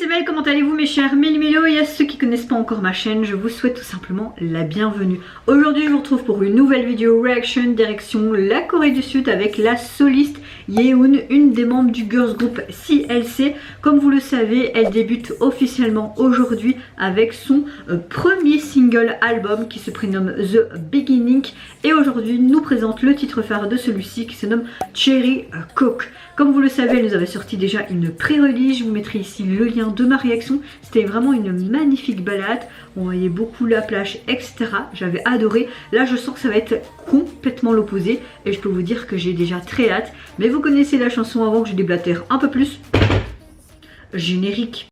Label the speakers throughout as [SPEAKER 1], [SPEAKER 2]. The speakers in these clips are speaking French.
[SPEAKER 1] Maëlle, comment allez-vous mes chers Méli-Mélo? Et à ceux qui ne connaissent pas encore ma chaîne, je vous souhaite tout simplement la bienvenue. Aujourd'hui je vous retrouve pour une nouvelle vidéo reaction direction la Corée du Sud avec la soliste Yeon, une des membres du girls group CLC. Comme vous le savez, elle débute officiellement aujourd'hui avec son premier single album qui se prénomme The Beginning. Et aujourd'hui nous présente le titre phare de celui-ci qui se nomme Cherry Coke. Comme vous le savez, elle nous avait sorti déjà une pré-release, je vous mettrai ici le lien de ma réaction. C'était vraiment une magnifique balade, on voyait beaucoup la plage, etc. J'avais adoré. Là je sens que ça va être complètement l'opposé et je peux vous dire que j'ai déjà très hâte. Mais vous connaissez la chanson avant que je déblatère un peu plus. Générique.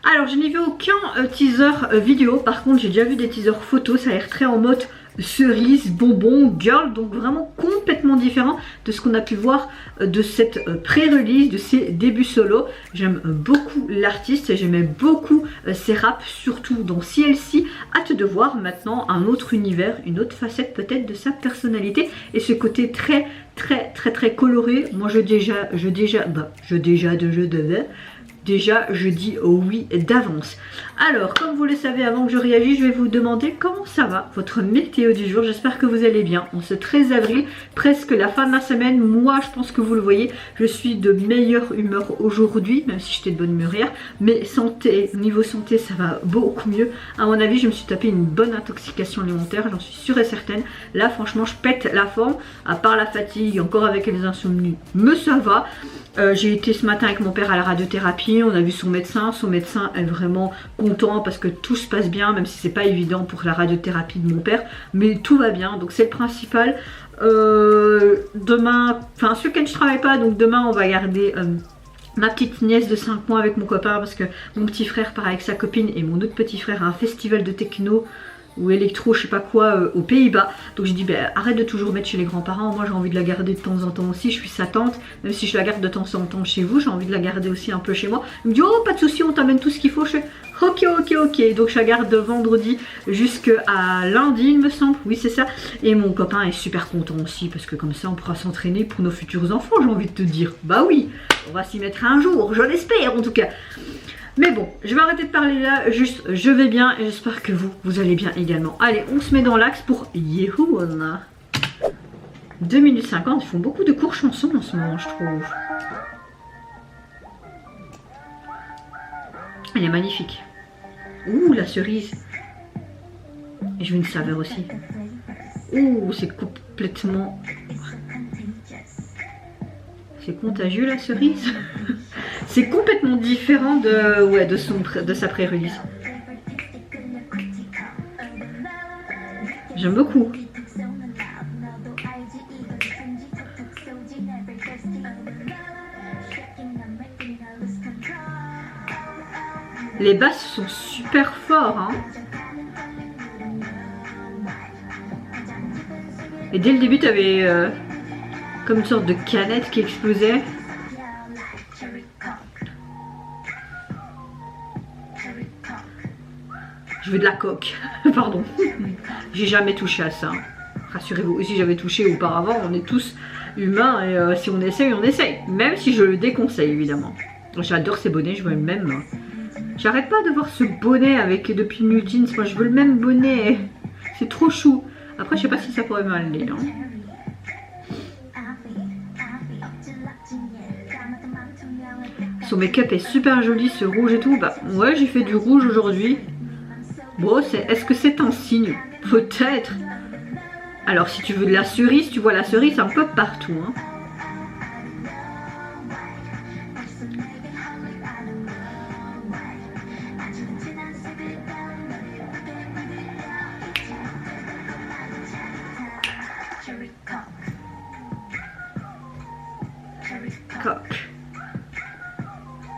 [SPEAKER 1] Alors je n'ai vu aucun teaser vidéo, par contre j'ai déjà vu des teasers photos, ça a l'air très en mode cerise, bonbon, girl, donc vraiment complètement différent de ce qu'on a pu voir de cette pré-release, de ses débuts solo. J'aime beaucoup l'artiste, j'aimais beaucoup ses raps, surtout dans CLC. Hâte de voir maintenant un autre univers, une autre facette peut-être de sa personnalité et ce côté très coloré. Moi je dis oui d'avance. Alors comme vous le savez, avant que je réagisse, je vais vous demander comment ça va, votre météo du jour. J'espère que vous allez bien. En ce 13 avril, presque la fin de la semaine. Moi je pense que vous le voyez, je suis de meilleure humeur aujourd'hui, même si j'étais de bonne humeur hier. Mais niveau santé ça va beaucoup mieux. À mon avis je me suis tapé une bonne intoxication alimentaire, j'en suis sûre et certaine. Là franchement je pète la forme, à part la fatigue, encore avec les insomnies, mais ça va. J'ai été ce matin avec mon père à la radiothérapie, on a vu son médecin est vraiment content parce que tout se passe bien, même si c'est pas évident pour la radiothérapie de mon père, mais tout va bien, donc c'est le principal. Demain, enfin ce week-end je travaille pas, donc demain on va garder ma petite nièce de 5 mois avec mon copain parce que mon petit frère part avec sa copine et mon autre petit frère à un festival de techno ou électro, je sais pas quoi, aux Pays-Bas. Donc j'ai dit arrête de toujours mettre chez les grands-parents, moi j'ai envie de la garder de temps en temps aussi, je suis sa tante, même si je la garde de temps en temps chez vous, j'ai envie de la garder aussi un peu chez moi. Il me dit oh pas de souci, on t'amène tout ce qu'il faut. Je fais ok, donc je la garde de vendredi jusqu'à lundi il me semble, oui c'est ça. Et mon copain est super content aussi parce que comme ça on pourra s'entraîner pour nos futurs enfants, j'ai envie de te dire. Bah oui, on va s'y mettre un jour, je l'espère en tout cas. Mais bon, je vais arrêter de parler là, juste je vais bien et j'espère que vous allez bien également. Allez, on se met dans l'axe pour Yeon. 2 minutes 50, ils font beaucoup de courts chansons en ce moment je trouve. Elle est magnifique. Ouh, la cerise. Et je veux une saveur aussi. Ouh, c'est complètement... C'est contagieux la cerise. C'est complètement différent de sa pré-release. J'aime beaucoup. Les basses sont super forts, hein. Et dès le début, tu avais comme une sorte de canette qui explosait. Je veux de la coque. Pardon. J'ai jamais touché à ça. Rassurez-vous. Si j'avais touché auparavant, on est tous humains et si on essaye, on essaye. Même si je le déconseille, évidemment. J'adore ces bonnets, je veux le même. J'arrête pas de voir ce bonnet avec depuis New Jeans. Moi, je veux le même bonnet. C'est trop chou. Après, je sais pas si ça pourrait m'aller. Hein. Son make-up est super joli, ce rouge et tout. Bah ouais, j'ai fait du rouge aujourd'hui. Bon, est-ce que c'est un signe? Peut-être. Alors, si tu veux de la cerise, tu vois la cerise un peu partout. Hein. Coque.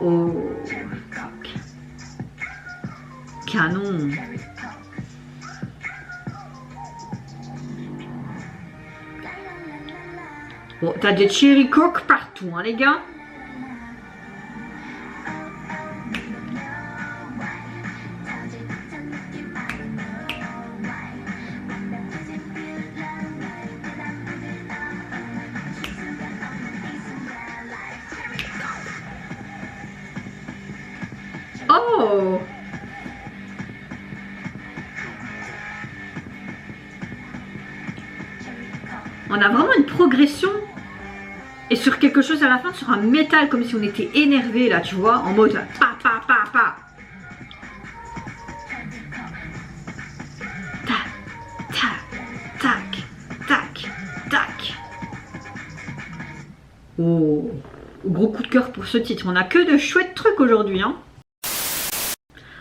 [SPEAKER 1] Oh, coque. Canon. Bon, t'as des cherry coke partout, hein, les gars. On a vraiment une progression. Et sur quelque chose à la fin, sur un métal, comme si on était énervé là, tu vois, en mode pa pa pa pa. Tac, tac, tac, tac, tac. Oh, gros coup de cœur pour ce titre. On a que de chouettes trucs aujourd'hui, hein.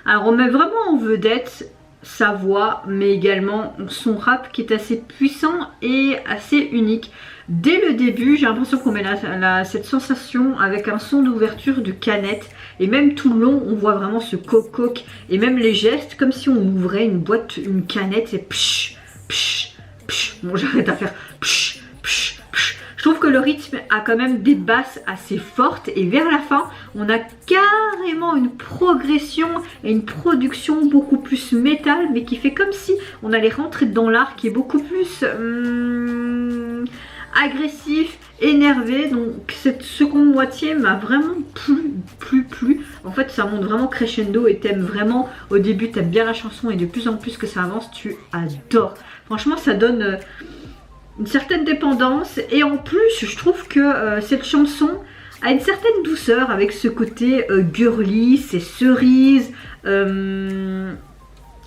[SPEAKER 1] Alors on met vraiment en vedette sa voix, mais également son rap qui est assez puissant et assez unique. Dès le début, j'ai l'impression qu'on met cette sensation avec un son d'ouverture de canette. Et même tout le long, on voit vraiment ce coq-coq. Et même les gestes, comme si on ouvrait une boîte, une canette. C'est psh, psh, psh. Bon, j'arrête à faire psh, psh, psh. Je trouve que le rythme a quand même des basses assez fortes. Et vers la fin, on a carrément une progression et une production beaucoup plus métal. Mais qui fait comme si on allait rentrer dans l'art qui est beaucoup plus... agressif, énervé. Donc cette seconde moitié m'a vraiment plu. En fait ça monte vraiment crescendo et t'aimes vraiment, au début t'aimes bien la chanson et de plus en plus que ça avance tu adores. Franchement ça donne une certaine dépendance et en plus je trouve que cette chanson a une certaine douceur avec ce côté girly, ces cerises.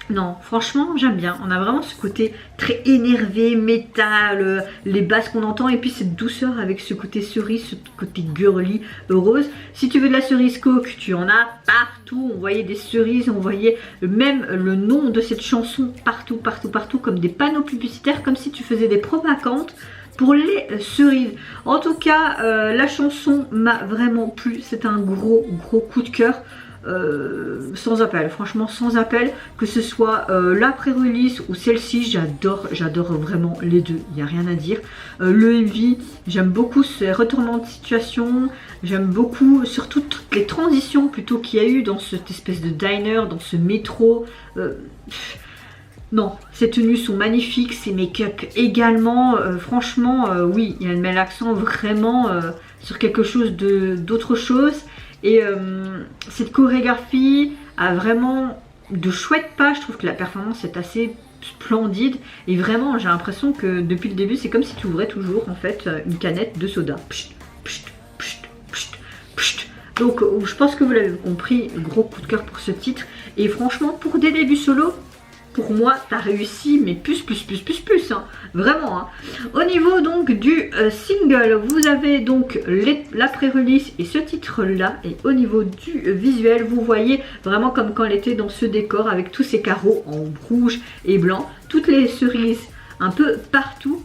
[SPEAKER 1] Non, franchement, j'aime bien. On a vraiment ce côté très énervé, métal, les basses qu'on entend et puis cette douceur avec ce côté cerise, ce côté girly, rose. Si tu veux de la cerise coke, tu en as partout. On voyait des cerises, on voyait même le nom de cette chanson partout, comme des panneaux publicitaires, comme si tu faisais des propagandes pour les cerises. En tout cas, la chanson m'a vraiment plu. C'est un gros coup de cœur. Sans appel, franchement sans appel, que ce soit la pré-release ou celle-ci, j'adore vraiment les deux, il n'y a rien à dire. Le MV, j'aime beaucoup ces retournements de situation, j'aime beaucoup surtout toutes les transitions plutôt qu'il y a eu dans cette espèce de diner, dans ce métro. Non, ces tenues sont magnifiques, ces make-up également, franchement oui, elle met l'accent vraiment sur quelque chose d'autre chose. Et cette chorégraphie a vraiment de chouettes pas. Je trouve que la performance est assez splendide. Et vraiment, j'ai l'impression que depuis le début, c'est comme si tu ouvrais toujours en fait une canette de soda. Psht, psht, psht, psht, psht. Donc je pense que vous l'avez compris, gros coup de cœur pour ce titre. Et franchement, pour des débuts solo, pour moi, t'as réussi, mais plus, hein, vraiment. Hein. Au niveau donc du single, vous avez donc la pré-release et ce titre-là. Et au niveau du visuel, vous voyez vraiment comme quand elle était dans ce décor avec tous ces carreaux en rouge et blanc. Toutes les cerises un peu partout.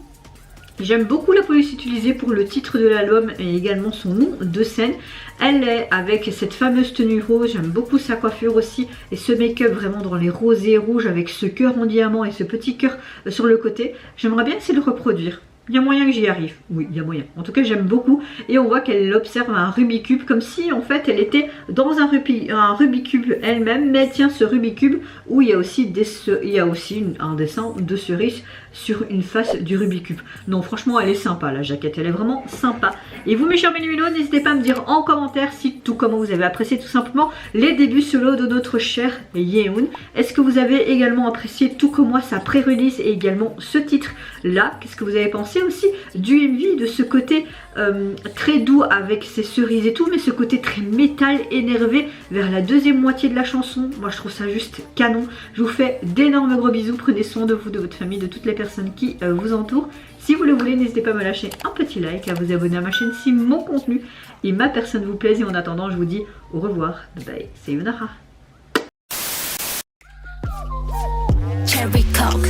[SPEAKER 1] J'aime beaucoup la police utilisée pour le titre de l'album et également son nom de scène. Elle est avec cette fameuse tenue rose, j'aime beaucoup sa coiffure aussi et ce make-up vraiment dans les rosés rouges avec ce cœur en diamant et ce petit cœur sur le côté. J'aimerais bien essayer de le reproduire. Il y a moyen que j'y arrive. Oui, il y a moyen. En tout cas, j'aime beaucoup. Et on voit qu'elle observe un Rubik's Cube comme si en fait elle était dans un Rubik's Cube elle-même. Mais elle tient ce Rubik's Cube où il y a aussi, un dessin de cerise sur une face du Rubik's Cube. Non, franchement, elle est sympa la jaquette. Elle est vraiment sympa. Et vous, mes chers Méluminos, n'hésitez pas à me dire en commentaire si tout comment vous avez apprécié tout simplement les débuts solo de notre cher Yeon. Est-ce que vous avez également apprécié tout comme moi sa pré-release et également ce titre-là? Qu'est-ce que vous avez pensé aussi du MV, de ce côté très doux avec ses cerises et tout, mais ce côté très métal énervé vers la deuxième moitié de la chanson? Moi je trouve ça juste canon. Je vous fais d'énormes gros bisous, prenez soin de vous, de votre famille, de toutes les personnes qui vous entourent. Si vous le voulez, n'hésitez pas à me lâcher un petit like, à vous abonner à ma chaîne si mon contenu et ma personne vous plaisent. Et en attendant, je vous dis au revoir, bye bye, sayonara. Cherry Coke.